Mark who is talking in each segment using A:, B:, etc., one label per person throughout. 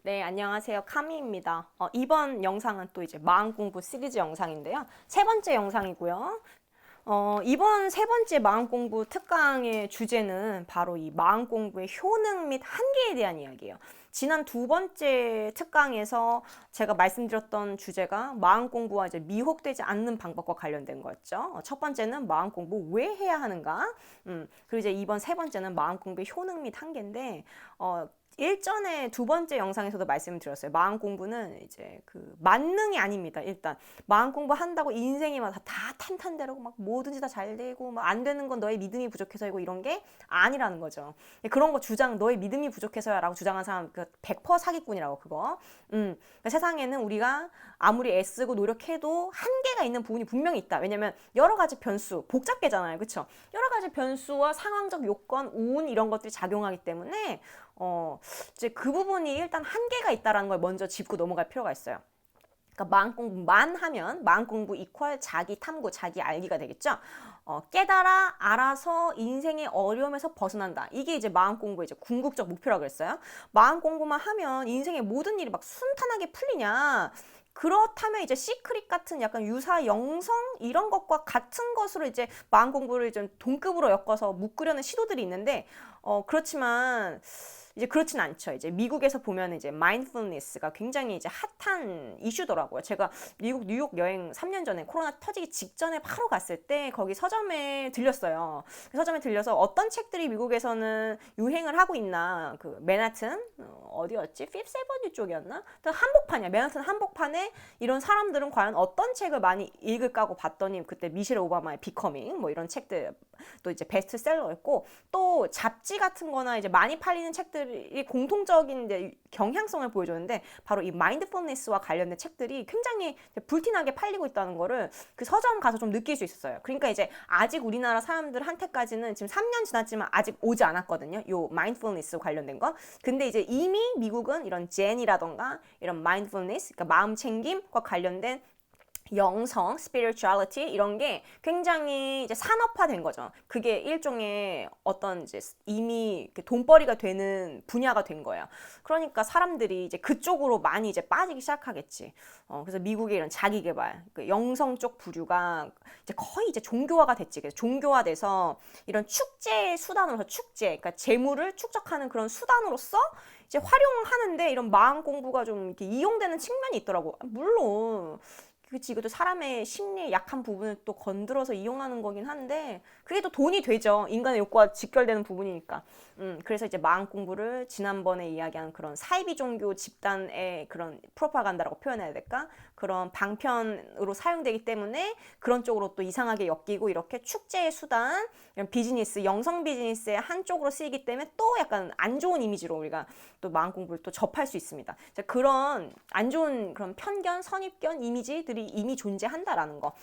A: 네, 안녕하세요. 카미입니다. 이번 영상은 또 이제 마음 공부 시리즈 영상인데요. 세 번째 영상이고요. 이번 세 번째 마음 공부 특강의 주제는 바로 이 마음 공부의 효능 및 한계에 대한 이야기예요. 지난 두 번째 특강에서 제가 말씀드렸던 주제가 마음 공부와 이제 미혹되지 않는 방법과 관련된 거였죠. 첫 번째는 마음 공부 왜 해야 하는가? 그리고 이제 이번 세 번째는 마음 공부의 효능 및 한계인데, 일전에 두 번째 영상에서도 말씀드렸어요. 마음 공부는 이제 그 만능이 아닙니다. 일단 마음 공부 한다고 인생이 막 다 탄탄대로고 막 뭐든지 다 잘 되고 막 안 되는 건 너의 믿음이 부족해서이고 이런 게 아니라는 거죠. 그런 거 주장 너의 믿음이 부족해서야라고 주장한 사람 그 100% 사기꾼이라고 그거. 그러니까 세상에는 우리가 아무리 애쓰고 노력해도 한계가 있는 부분이 분명히 있다. 왜냐면 여러 가지 변수, 복잡계잖아요. 그렇죠? 여러 가지 변수와 상황적 요건, 운 이런 것들이 작용하기 때문에 이제 그 부분이 일단 한계가 있다라는 걸 먼저 짚고 넘어갈 필요가 있어요. 그러니까 마음 공부만 하면 마음 공부 이퀄 자기 탐구, 자기 알기가 되겠죠. 깨달아 알아서 인생의 어려움에서 벗어난다. 이게 이제 마음 공부의 이제 궁극적 목표라고 그랬어요. 마음 공부만 하면 인생의 모든 일이 막 순탄하게 풀리냐? 그렇다면 이제 시크릿 같은 약간 유사 영성 이런 것과 같은 것으로 이제 마음 공부를 좀 동급으로 엮어서 묶으려는 시도들이 있는데 그렇지만 이제 그렇진 않죠. 이제 미국에서 보면 이제 마인드풀니스가 굉장히 이제 핫한 이슈더라고요. 제가 미국 뉴욕 여행 3년 전에 코로나 터지기 직전에 바로 갔을 때 거기 서점에 들렸어요. 서점에 들려서 어떤 책들이 미국에서는 유행을 하고 있나 그 맨하튼 어디였지? 피프스 에버뉴 쪽이었나? 한복판이야. 맨하튼 한복판에 이런 사람들은 과연 어떤 책을 많이 읽을까 하고 봤더니 그때 미셸 오바마의 비커밍 뭐 이런 책들 또 이제 베스트셀러였고 또 잡지 같은 거나 이제 많이 팔리는 책들이 공통적인 이제 경향성을 보여줬는데 바로 이 마인드풀니스와 관련된 책들이 굉장히 불티나게 팔리고 있다는 거를 그 서점 가서 좀 느낄 수 있었어요. 그러니까 이제 아직 우리나라 사람들한테까지는 지금 3년 지났지만 아직 오지 않았거든요. 요 마인드풀니스 관련된 거. 근데 이제 이미 미국은 이런 젠이라던가 이런 마인드풀니스, 그러니까 마음 챙김과 관련된 영성, spirituality 이런 게 굉장히 이제 산업화된 거죠. 그게 일종의 어떤 이제 이미 돈벌이가 되는 분야가 된 거예요. 그러니까 사람들이 이제 그쪽으로 많이 이제 빠지기 시작하겠지. 그래서 미국의 이런 자기개발, 그 영성 쪽 부류가 이제 거의 이제 종교화가 됐지. 그래서 종교화돼서 이런 축제 수단으로서 축제, 그러니까 재물을 축적하는 그런 수단으로서 이제 활용하는데 이런 마음 공부가 좀 이렇게 이용되는 측면이 있더라고. 물론. 그치, 이것도 사람의 심리의 약한 부분을 또 건드려서 이용하는 거긴 한데 그게 또 돈이 되죠. 인간의 욕구와 직결되는 부분이니까. 그래서 이제 마음 공부를 지난번에 이야기한 그런 사이비 종교 집단의 그런 프로파간다라고 표현해야 될까? 그런 방편으로 사용되기 때문에 그런 쪽으로 또 이상하게 엮이고 이렇게 축제의 수단, 이런 비즈니스, 영성 비즈니스의 한쪽으로 쓰이기 때문에 또 약간 안 좋은 이미지로 우리가 또 마음 공부를 또 접할 수 있습니다. 그런 안 좋은 그런 편견, 선입견, 이미지들이 이미 존재한다라는 거.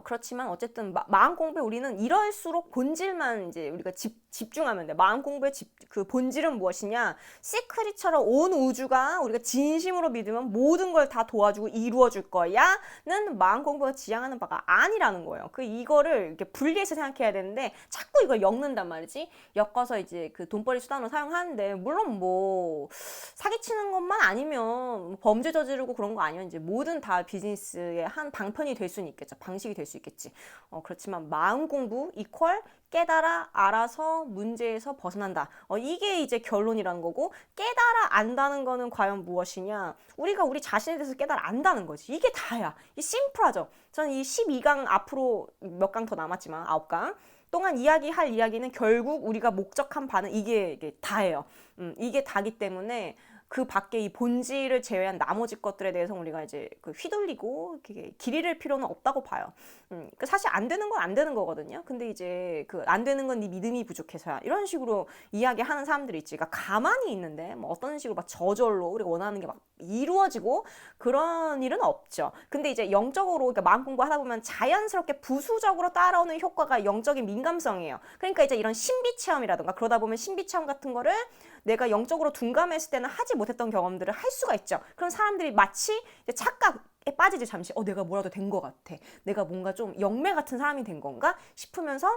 A: 그렇지만 어쨌든 마음 공부에 우리는 이럴수록 본질만 이제 우리가 집중하면 돼. 마음 공부의 그 본질은 무엇이냐? 시크릿처럼 온 우주가 우리가 진심으로 믿으면 모든 걸 다 도와주고 이루어줄 거야는 마음 공부가 지향하는 바가 아니라는 거예요. 이거를 이렇게 분리해서 생각해야 되는데 자꾸 이걸 엮는단 말이지. 엮어서 이제 그 돈벌이 수단으로 사용하는데 물론 뭐 사기치는 것만 아니면 범죄 저지르고 그런 거 아니면 이제 모든 다 비즈니스의 한 방편이 될 수는 있겠죠. 방식이 될 수 있겠지. 그렇지만 마음 공부 이퀄 깨달아 알아서 문제에서 벗어난다. 이게 이제 결론이라는 거고 깨달아 안다는 거는 과연 무엇이냐? 우리가 우리 자신에 대해서 깨달아 안다는 거지. 이게 다야. 이 심플하죠. 저는 이 12강 앞으로 몇 강 더 남았지만 9강 동안 이야기할 이야기는 결국 우리가 목적한 바는 이게 다예요. 이게 다기 때문에 그 밖에 이 본질을 제외한 나머지 것들에 대해서 우리가 이제 휘둘리고 길 잃을 필요는 없다고 봐요. 사실 안 되는 건 안 되는 거거든요. 근데 이제 안 되는 건 네 믿음이 부족해서야 이런 식으로 이야기하는 사람들이 있지. 그러니까 가만히 있는데 뭐 어떤 식으로 막 저절로 우리가 원하는 게 막 이루어지고 그런 일은 없죠. 근데 이제 영적으로 그러니까 마음 공부하다 보면 자연스럽게 부수적으로 따라오는 효과가 영적인 민감성이에요. 그러니까 이제 이런 신비 체험이라든가 그러다 보면 신비 체험 같은 거를 내가 영적으로 둔감했을 때는 하지 못했던 경험들을 할 수가 있죠. 그런 사람들이 마치 착각에 빠지지 잠시 내가 뭐라도 된 것 같아. 내가 뭔가 좀 영매 같은 사람이 된 건가 싶으면서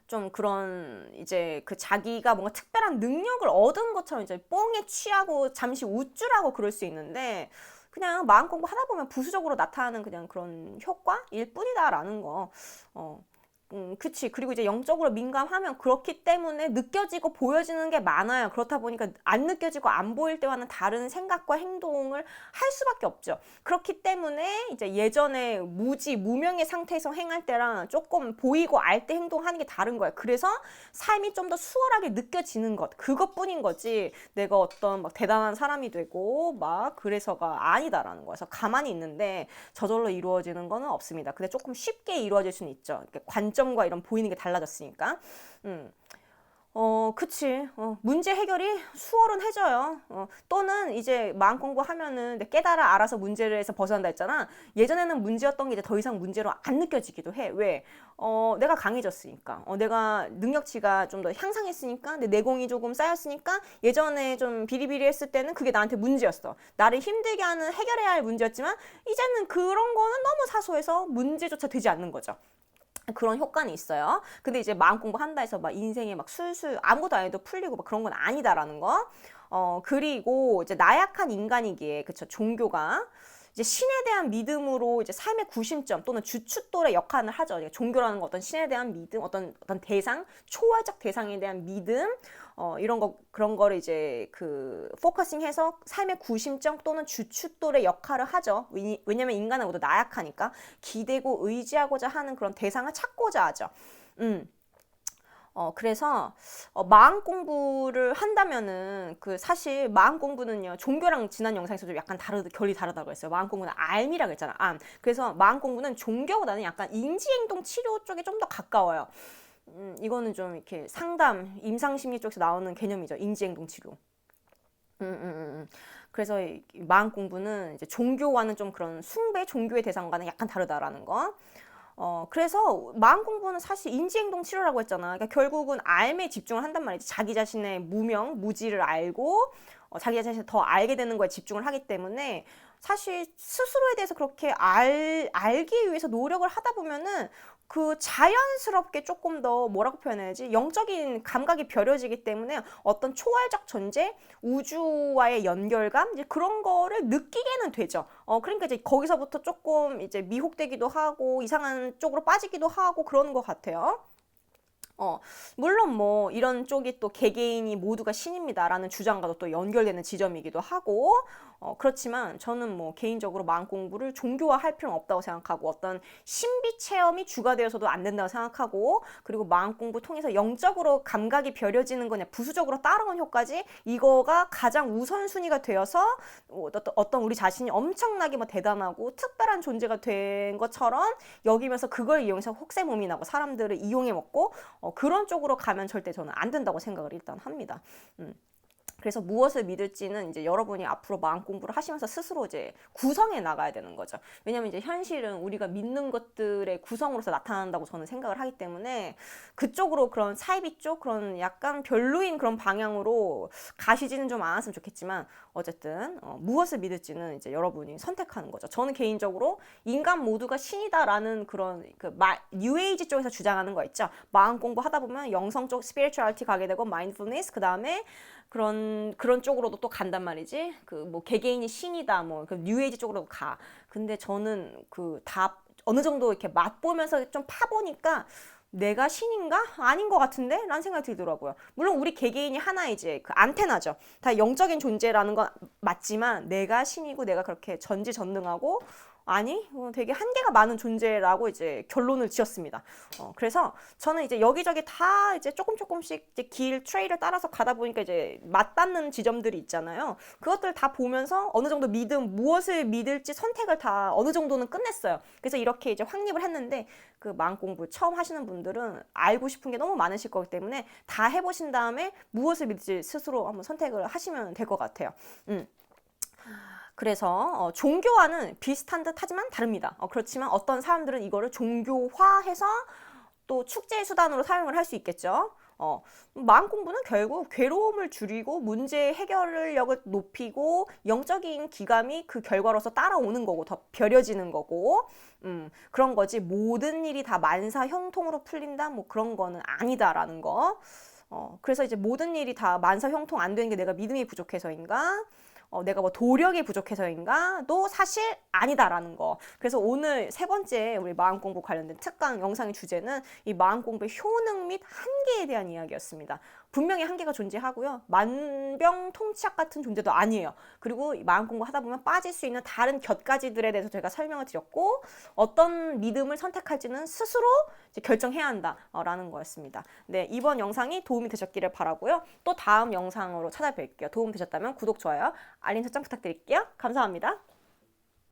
A: 좀 그런 이제 그 자기가 뭔가 특별한 능력을 얻은 것처럼 이제 뽕에 취하고 잠시 우쭐하고 그럴 수 있는데 그냥 마음 공부하다 보면 부수적으로 나타나는 그냥 그런 효과일 뿐이다라는 거. 그치. 그리고 이제 영적으로 민감하면 그렇기 때문에 느껴지고 보여지는 게 많아요. 그렇다 보니까 안 느껴지고 안 보일 때와는 다른 생각과 행동을 할 수밖에 없죠. 그렇기 때문에 이제 예전에 무명의 상태에서 행할 때랑 조금 보이고 알 때 행동하는 게 다른 거예요. 그래서 삶이 좀 더 수월하게 느껴지는 것. 그것뿐인 거지. 내가 어떤 막 대단한 사람이 되고 막 그래서가 아니다라는 거예요. 그래서 가만히 있는데 저절로 이루어지는 거는 없습니다. 근데 조금 쉽게 이루어질 수는 있죠. 관점과 이런 보이는 게 달라졌으니까. 그치. 문제 해결이 수월은 해져요. 또는 이제 마음 공부하면은 깨달아 알아서 문제를 해서 벗어난다 했잖아. 예전에는 문제였던 게 이제 더 이상 문제로 안 느껴지기도 해. 왜? 내가 강해졌으니까. 내가 능력치가 좀 더 향상했으니까. 내 내공이 조금 쌓였으니까 예전에 좀 비리비리했을 때는 그게 나한테 문제였어. 나를 힘들게 하는 해결해야 할 문제였지만 이제는 그런 거는 너무 사소해서 문제조차 되지 않는 거죠. 그런 효과는 있어요. 근데 이제 마음 공부한다 해서 막 인생에 막 술술 아무것도 안 해도 풀리고 막 그런 건 아니다라는 거. 그리고 이제 나약한 인간이기에, 그쵸, 종교가 이제 신에 대한 믿음으로 이제 삶의 구심점 또는 주춧돌의 역할을 하죠. 종교라는 거 어떤 신에 대한 믿음, 어떤 대상, 초월적 대상에 대한 믿음, 이런 거, 그런 거를 이제 포커싱해서 삶의 구심점 또는 주춧돌의 역할을 하죠. 왜냐면 인간은 모두 나약하니까 기대고 의지하고자 하는 그런 대상을 찾고자 하죠. 그래서 마음 공부를 한다면은 사실 마음 공부는요, 종교랑 지난 영상에서 좀 약간 결이 다르다고 했어요. 마음 공부는 암이라고 했잖아. 암. 그래서 마음 공부는 종교보다는 약간 인지행동 치료 쪽에 좀 더 가까워요. 이거는 좀 이렇게 상담, 임상심리 쪽에서 나오는 개념이죠. 인지행동 치료. 그래서 마음 공부는 이제 종교와는 좀 그런 숭배, 종교의 대상과는 약간 다르다라는 거. 그래서 마음 공부는 사실 인지행동 치료라고 했잖아. 그러니까 결국은 삶에 집중을 한단 말이지. 자기 자신의 무지를 알고 자기 자신을 더 알게 되는 거에 집중을 하기 때문에 사실 스스로에 대해서 그렇게 알기 위해서 노력을 하다 보면은 자연스럽게 조금 더 뭐라고 표현해야지? 영적인 감각이 벼려지기 때문에 어떤 초월적 존재, 우주와의 연결감, 이제 그런 거를 느끼게는 되죠. 그러니까 이제 거기서부터 조금 이제 미혹되기도 하고 이상한 쪽으로 빠지기도 하고 그러는 것 같아요. 물론 뭐 이런 쪽이 또 개개인이 모두가 신입니다라는 주장과도 또 연결되는 지점이기도 하고, 그렇지만 저는 뭐 개인적으로 마음 공부를 종교화할 필요는 없다고 생각하고 어떤 신비 체험이 주가 되어서도 안 된다고 생각하고, 그리고 마음 공부 통해서 영적으로 감각이 벼려지는 거냐 부수적으로 따라오는 효과지, 이거가 가장 우선순위가 되어서 어떤 우리 자신이 엄청나게 뭐 대단하고 특별한 존재가 된 것처럼 여기면서 그걸 이용해서 혹세무민 나고 사람들을 이용해 먹고 그런 쪽으로 가면 절대 저는 안 된다고 생각을 일단 합니다. 그래서 무엇을 믿을지는 이제 여러분이 앞으로 마음 공부를 하시면서 스스로 이제 구성해 나가야 되는 거죠. 왜냐면 이제 현실은 우리가 믿는 것들의 구성으로서 나타난다고 저는 생각을 하기 때문에 그쪽으로 그런 사이비 쪽 그런 약간 별로인 그런 방향으로 가시지는 좀 않았으면 좋겠지만 어쨌든 무엇을 믿을지는 이제 여러분이 선택하는 거죠. 저는 개인적으로 인간 모두가 신이다라는 그런 뉴에이지 쪽에서 주장하는 거 있죠. 마음 공부 하다 보면 영성 쪽 스피리추얼리티 가게 되고 마인드풀니스, 그다음에 그런 쪽으로도 또 간단 말이지. 뭐 개개인이 신이다, 뭐 뉴에이지 쪽으로 가. 근데 저는 다 어느 정도 이렇게 맛보면서 좀 파보니까 내가 신인가? 아닌 것 같은데? 라는 생각이 들더라고요. 물론 우리 개개인이 하나의 이제 안테나죠. 다 영적인 존재라는 건 맞지만 내가 신이고 내가 그렇게 전지전능하고 아니, 되게 한계가 많은 존재라고 이제 결론을 지었습니다. 그래서 저는 이제 여기저기 다 이제 조금씩 이제 트레일을 따라서 가다 보니까 이제 맞닿는 지점들이 있잖아요. 그것들 다 보면서 어느 정도 무엇을 믿을지 선택을 다 어느 정도는 끝냈어요. 그래서 이렇게 이제 확립을 했는데 마음 공부 처음 하시는 분들은 알고 싶은 게 너무 많으실 거기 때문에 다 해보신 다음에 무엇을 믿을지 스스로 한번 선택을 하시면 될 것 같아요. 그래서 종교와는 비슷한 듯 하지만 다릅니다. 그렇지만 어떤 사람들은 이거를 종교화해서 또 축제의 수단으로 사용을 할 수 있겠죠. 마음 공부는 결국 괴로움을 줄이고 문제 해결력을 높이고 영적인 기감이 그 결과로서 따라오는 거고 더 벼려지는 거고 그런 거지. 모든 일이 다 만사 형통으로 풀린다? 뭐 그런 거는 아니다라는 거. 그래서 이제 모든 일이 다 만사 형통 안 되는 게 내가 믿음이 부족해서인가? 내가 뭐 도력이 부족해서인가도 사실 아니다라는 거. 그래서 오늘 세 번째 우리 마음 공부 관련된 특강 영상의 주제는 이 마음 공부의 효능 및 한계에 대한 이야기였습니다. 분명히 한계가 존재하고요. 만병통치약 같은 존재도 아니에요. 그리고 이 마음 공부 하다 보면 빠질 수 있는 다른 곁가지들에 대해서 제가 설명을 드렸고 어떤 믿음을 선택할지는 스스로 이제 결정해야 한다라는 거였습니다. 네, 이번 영상이 도움이 되셨기를 바라고요. 또 다음 영상으로 찾아뵐게요. 도움 되셨다면 구독, 좋아요, 알림 설정 부탁드릴게요. 감사합니다.